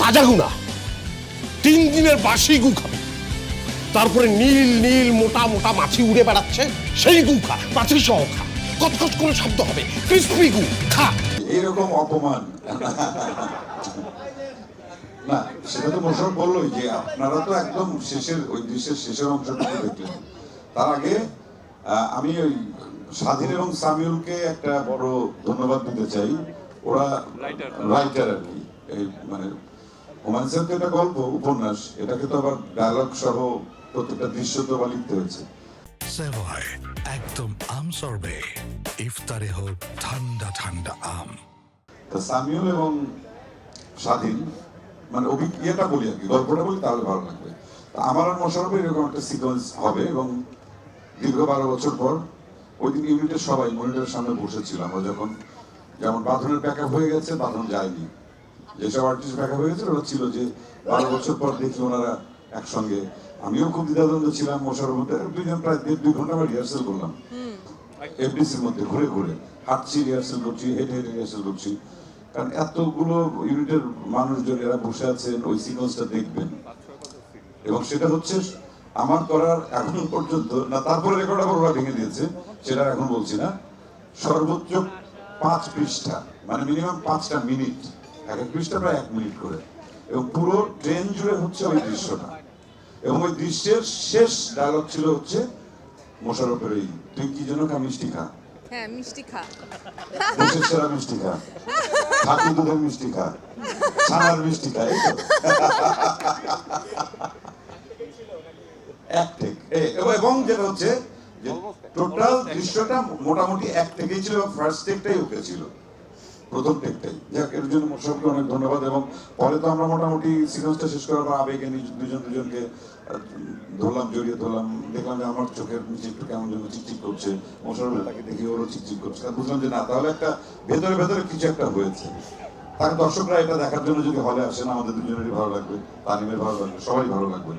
তাজা গু না, 3 দিনের বাসি গু খাবে। তারপরে নীল নীল মোটা মোটা মাছি উড়ে বেড়াচ্ছে, সেই গু খা, মাছি সহ খা, কটকট করে শব্দ হবে, ক্রিসপি গু খা। এরকম অপমান না, সেটা তো মোশাররফ বললোই যে আপনারা তো একদম শেষের ওই দৃশ্যের শেষের অংশটুকু দেখলেন। তার আগে আমি ওই স্বাধীন এবং সামিউলকে একটা বড় ধন্যবাদ দিতে চাই। ওরা রাইটার আর কি, এই মানে হুমায়ুন স্যার তো এটা গল্প উপন্যাস, এটাকে তো আবার ডায়লগ সহ প্রত্যেকটা দৃশ্য তো আবার লিখতে হয়েছে। সেভয় একদম আম সরবে, ইফতারে হোক ঠান্ডা ঠান্ডা আম। তা সামিউল এবং স্বাধীন মানে অভিজ্ঞতা বলি আর কি, গল্পটা বলি তাহলে ভালো লাগবে। তা আমার আর মোশাররফের এরকম একটা সিকোয়েন্স হবে এবং দীর্ঘ 12 বছর পর ওই দিন ইউনিটের সবাই মনিটরের সামনে বসেছিলাম। আমরা যখন যেমন বাঁধনের প্যাকআপ হয়ে গেছে, বাঁধন যায়নি, যেসব আর্টিস্ট প্যাকআপ হয়ে গেছে ওরা ছিল যে 12 বছর পর দেখি ওনারা একসঙ্গে। আমিও খুব দ্বিধাদ্বন্দ্ব ছিলাম, মোশাররফের মধ্যে দুইজন প্রায় 1.5-2 ঘন্টা আমরা রিহার্সেল করলাম এফডিসির মধ্যে ঘুরে ঘুরে, হাঁটছি রিহার্সেল করছি, হেঁটে হেঁটে রিহার্সেল করছি। কারণ এতগুলো ইউনিটের মানুষজন এরা বসে আছেন, ওই সিকোয়েন্সটা দেখবেন। এবং সেটা হচ্ছে আমার করার এখন পর্যন্ত না, তারপরে রেকর্ড আবার ওরা ভেঙে দিয়েছে, সেটা এখন বলছি না, সর্বোচ্চ 5 পৃষ্ঠা, মানে মিনিমাম 5টা মিনিট, এক এক পৃষ্ঠা প্রায় 1 মিনিট করে, এবং পুরো ট্রেন জুড়ে হচ্ছে ওই দৃশ্যটা। এবং ওই দৃশ্যের শেষ ডায়লগ ছিল হচ্ছে মোশাররফের এই, তুই কি যেন খা, মিষ্টি খা। হ্যাঁ, মিষ্টি খা। দেশের সেরা মিষ্টি খা, খাঁটি দুধের মিষ্টি খা, ছানার মিষ্টি খা, এই তো এক টেক। এবং যেটা হচ্ছে যে টোটাল দৃশ্যটা মোটামুটি এক টেকেই ছিল, ফার্স্ট টেকটাই ওকে ছিল, প্রথম টেকটাই। যাক, এর জন্য মোশাররফকে অনেক ধন্যবাদ। এবং পরে তো আমরা মোটামুটি সিকোয়েন্সটা শেষ করার পর আবেগে দুজনকে ধরলাম, জড়িয়ে ধরলাম, দেখলাম যে আমার চোখের নিচে একটু কেমন যেন চিকচিক করছে, মোশাররফ তাকে দেখে ওরও চিকচিক করছে। বুঝলাম যে না, তাহলে একটা ভেতরে ভেতরে কিছু একটা হয়েছে। তার দর্শকরা এটা দেখার জন্য যদি হলে আসেন, আমাদের দুজনেরই ভালো লাগবে, তানিমের ভালো লাগবে, সবাই ভালো লাগবে।